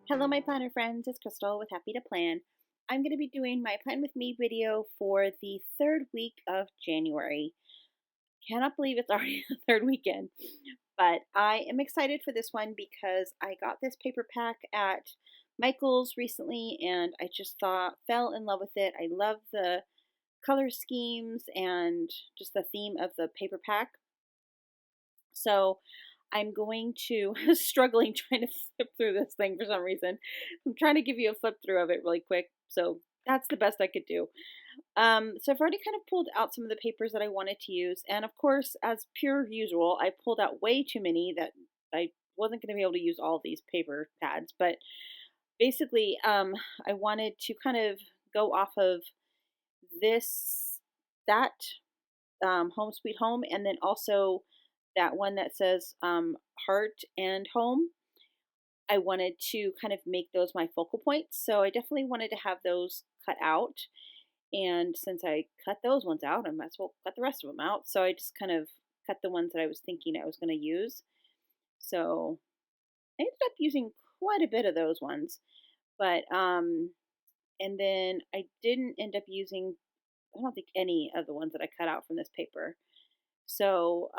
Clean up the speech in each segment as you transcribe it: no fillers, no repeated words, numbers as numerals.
Hello, my planner friends. It's Crystal with Happy to Plan. I'm going to be doing my Plan with Me video for the third week of January. Cannot believe it's already the third weekend, but I am excited for this one because I got this paper pack at Michael's recently and I just fell in love with it. I love the color schemes and just the theme of the paper pack. So I'm going to struggling trying to flip through this thing for some reason. I'm trying to give you a flip through of it really quick. So that's the best I could do. So I've already kind of pulled out some of the papers that I wanted to use. And of course, as pure usual, I pulled out way too many that I wasn't going to be able to use all these paper pads. But basically, I wanted to kind of go off of that Home Sweet Home, and then also that one that says Heart and Home. I wanted to kind of make those my focal points. So I definitely wanted to have those cut out. And since I cut those ones out, I might as well cut the rest of them out. So I just kind of cut the ones that I was thinking I was going to use. So I ended up using quite a bit of those ones. But, and then I didn't end up using, I don't think any of the ones that I cut out from this paper. So,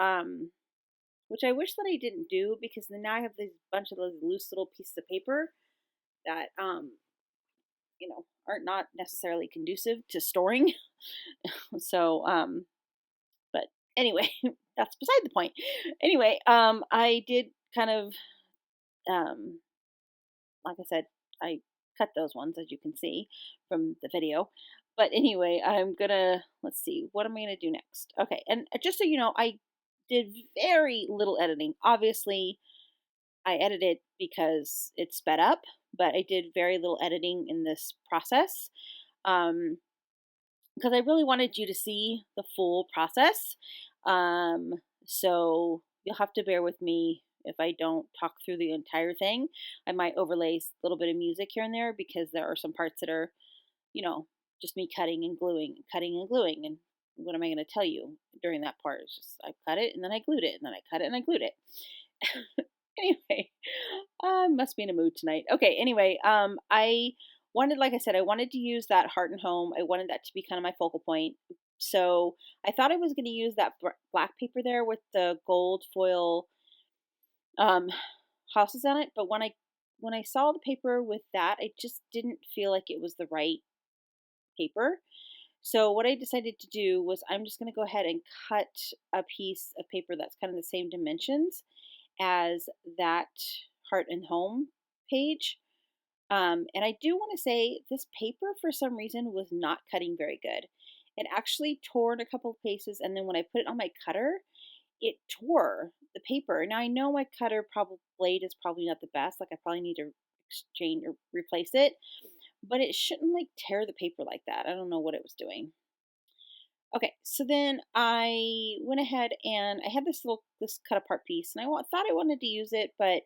which I wish that I didn't do because then now I have this bunch of those loose little pieces of paper that aren't not necessarily conducive to storing. So but anyway, that's beside the point. Anyway, I did kind of um like I said, I cut those ones as you can see from the video. But anyway, let's see, what am I gonna do next? Okay, and just so you know, I did very little editing. Obviously, I edited because it's sped up, but I did very little editing in this process because I really wanted you to see the full process. Um, so you'll have to bear with me if I don't talk through the entire thing. I might overlay a little bit of music here and there because there are some parts that are, you know, just me cutting and gluing, cutting and gluing. And what am I going to tell you during that part? It's just I cut it and then I glued it and then I cut it and I glued it. Anyway, I must be in a mood tonight. Okay, anyway, I wanted, like I said, I wanted to use that Heart and Home. I wanted that to be kind of my focal point. So I thought I was going to use that black paper there with the gold foil um, houses on it. But when I saw the paper with that, I just didn't feel like it was the right paper. So what I decided to do was I'm just going to go ahead and cut a piece of paper that's kind of the same dimensions as that Heart and Home page. And I do want to say this paper for some reason was not cutting very good. It actually tore in a couple of places, and then when I put it on my cutter, it tore the paper. Now I know my cutter blade is probably not the best. Like I probably need to exchange or replace it, but it shouldn't like tear the paper like that. I don't know what it was doing. Okay, so then I went ahead and I had this cut apart piece, and thought I wanted to use it, but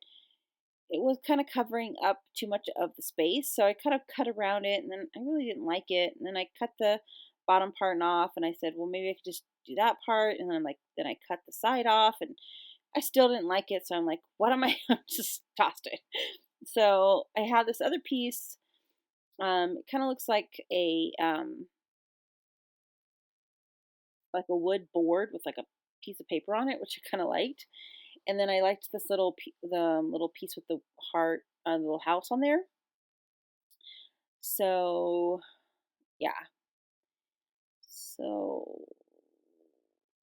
it was kind of covering up too much of the space. So I kind of cut around it and then I really didn't like it. And then I cut the bottom part off and I said, well, maybe I could just do that part. And then then I cut the side off and I still didn't like it. So I'm like, what am I? I just tossed it. So I had this other piece. It kind of looks like a wood board with like a piece of paper on it, which I kind of liked. And then I liked this the little piece with the heart, the little house on there. So yeah. So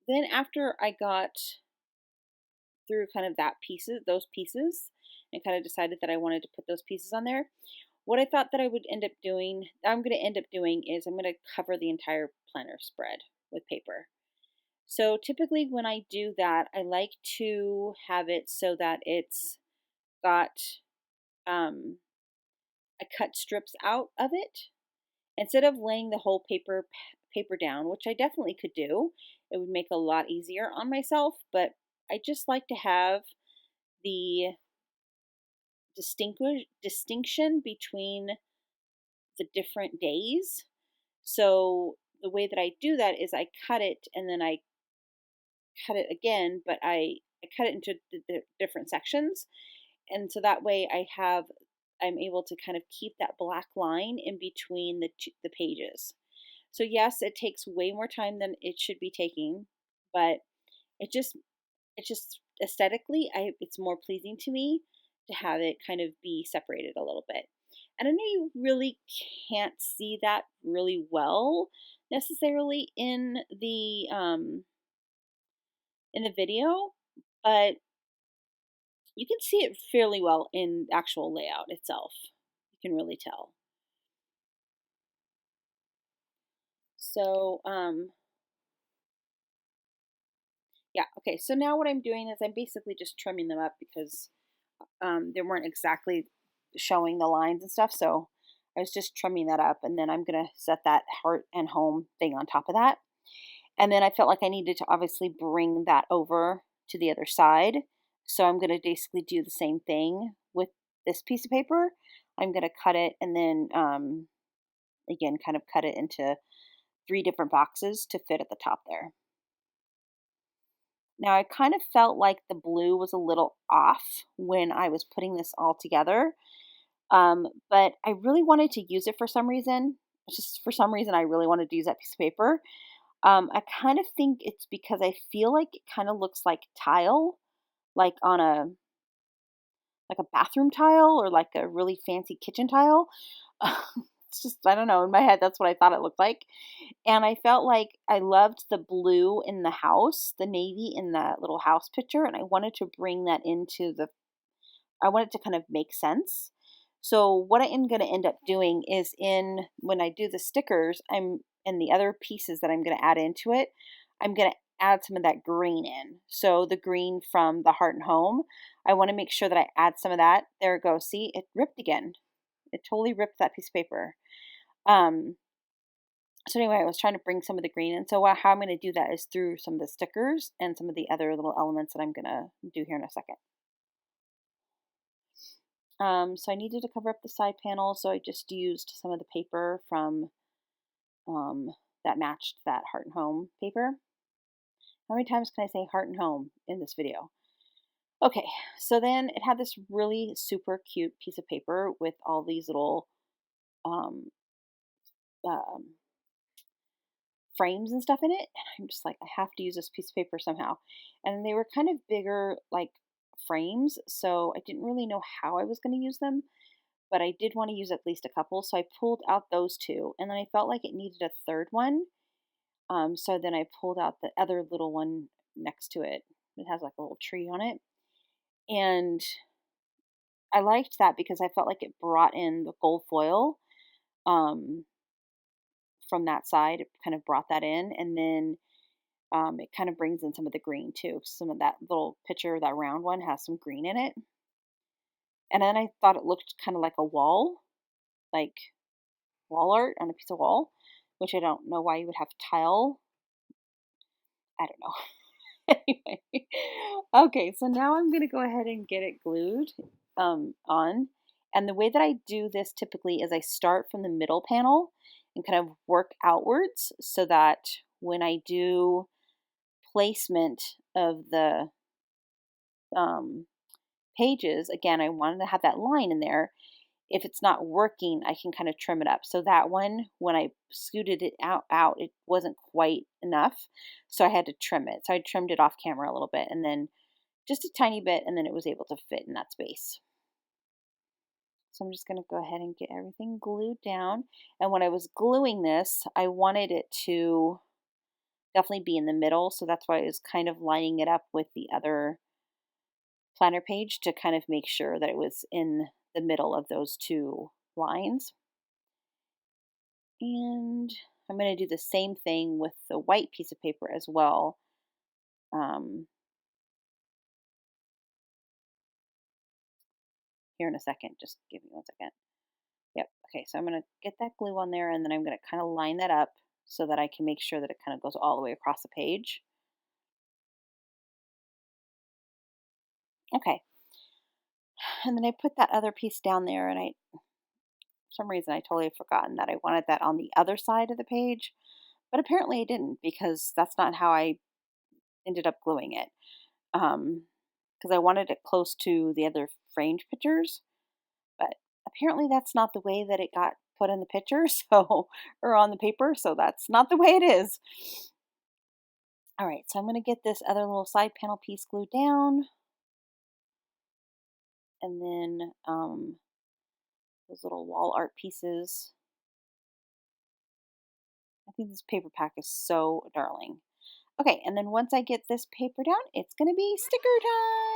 then after I got through kind of those pieces, and kind of decided that I wanted to put those pieces on there, what I thought that I'm going to end up doing is I'm going to cover the entire planner spread with paper. So typically when I do that, I like to have it so that it's got I cut strips out of it instead of laying the whole paper down, which I definitely could do. It would make it a lot easier on myself, but I just like to have the distinction between the different days. So the way that I do that is I cut it and then I cut it again, but I cut it into the different sections. And so that way I have I'm able to kind of keep that black line in between the pages. So yes, it takes way more time than it should be taking, but it just it just aesthetically, I it's more pleasing to me to have it kind of be separated a little bit. And I know you really can't see that really well necessarily in the video, but you can see it fairly well in the actual layout itself. You can really tell. So, yeah, okay. So now what I'm doing is I'm basically just trimming them up because they weren't exactly showing the lines and stuff. So I was just trimming that up, and then I'm gonna set that heart and home thing on top of that. And then I felt like I needed to obviously bring that over to the other side. So I'm gonna basically do the same thing with this piece of paper. I'm gonna cut it and then again kind of cut it into 3 different boxes to fit at the top there. Now I kind of felt like the blue was a little off when I was putting this all together. But I really wanted to use it for some reason. Just for some reason, I really wanted to use that piece of paper. I kind of think it's because I feel like it kind of looks like tile, like on a bathroom tile or like a really fancy kitchen tile. It's just I don't know. In my head, that's what I thought it looked like. And I felt like I loved the blue in the house, the navy in that little house picture, and I wanted to bring that into the I want it to kind of make sense. So what I am going to end up doing is in when I do the stickers, I'm and the other pieces that I'm going to add into it, I'm going to add some of that green in. So the green from the heart and home, I want to make sure that I add some of that. There it goes. See, it ripped again. It totally ripped that piece of paper. Um, so anyway, I was trying to bring some of the green in. So how I'm going to do that is through some of the stickers and some of the other little elements that I'm going to do here in a second. So I needed to cover up the side panel, so I just used some of the paper from um, that matched that heart and home paper. How many times can I say heart and home in this video? Okay, so then it had this really super cute piece of paper with all these little um, um, frames and stuff in it. And I'm just like, I have to use this piece of paper somehow. And they were kind of bigger, like frames, so I didn't really know how I was going to use them. But I did want to use at least a couple, so I pulled out those 2, and then I felt like it needed a third one. So then I pulled out the other little one next to it. It has like a little tree on it, and I liked that because I felt like it brought in the gold foil um, from that side. It kind of brought that in, and then it kind of brings in some of the green too. Some of that little picture, that round one, has some green in it, and then I thought it looked kind of like a like wall art on a piece of wall, which I don't know why you would have tile. I don't know. Anyway, okay, so now I'm gonna go ahead and get it glued on. And the way that I do this typically is I start from the middle panel and kind of work outwards so that when I do placement of the um, pages, again, I wanted to have that line in there. If it's not working, I can kind of trim it up. So that one, when I scooted it out, it wasn't quite enough. So I had to trim it. So I trimmed it off camera a little bit and then just a tiny bit, and then it was able to fit in that space. So I'm just going to go ahead and get everything glued down. And when I was gluing this, I wanted it to definitely be in the middle. So that's why I was kind of lining it up with the other planner page to kind of make sure that it was in the middle of those 2 lines. And I'm going to do the same thing with the white piece of paper as well. Here in a second, just give me 1 second. Yep, okay, so I'm going to get that glue on there and then I'm going to kind of line that up so that I can make sure that it kind of goes all the way across the page. Okay, and then I put that other piece down there and for some reason I totally had forgotten that I wanted that on the other side of the page, but apparently I didn't because that's not how I ended up gluing it. Because I wanted it close to the other framed pictures, but apparently that's not the way that it got put in the picture, so or on the paper, so that's not the way it is. All right, so I'm going to get this other little side panel piece glued down, and then those little wall art pieces. I think this paper pack is so darling. Okay, and then once I get this paper down, it's going to be sticker time.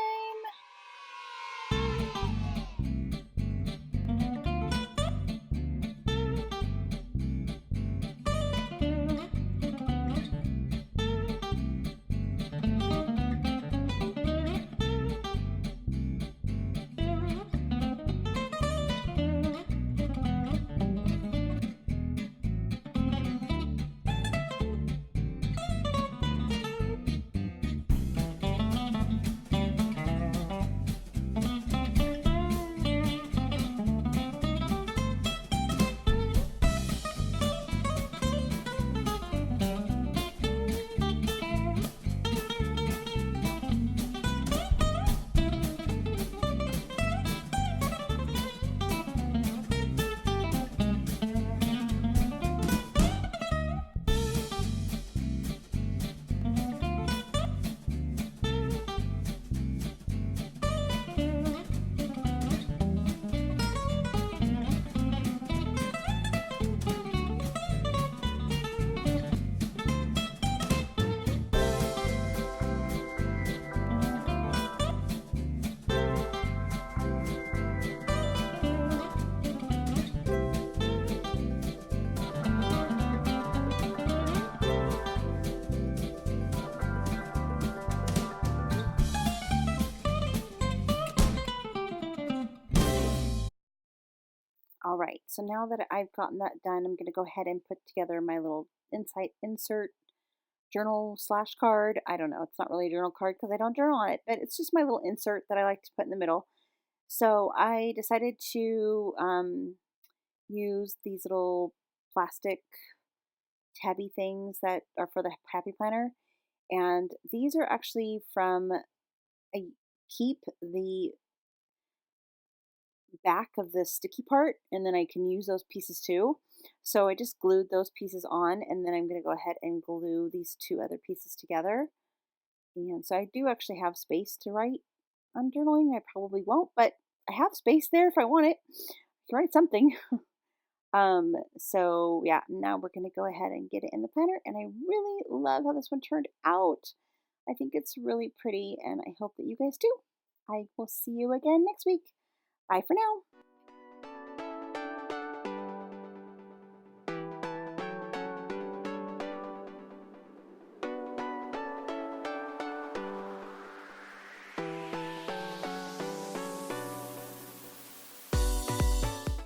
All right, so now that I've gotten that done, I'm going to go ahead and put together my little insight insert journal slash card. I don't know, it's not really a journal card because I don't journal on it, but it's just my little insert that I like to put in the middle. So I decided to use these little plastic tabby things that are for the Happy Planner. And these are actually from, I keep the back of the sticky part and then I can use those pieces too. So I just glued those pieces on and then I'm going to go ahead and glue these two other pieces together. And so I do actually have space to write on journaling. I probably won't, but I have space there if I want it to write something. So yeah, now we're going to go ahead and get it in the planner and I really love how this one turned out. I think it's really pretty and I hope that you guys do. I will see you again next week. Bye for now.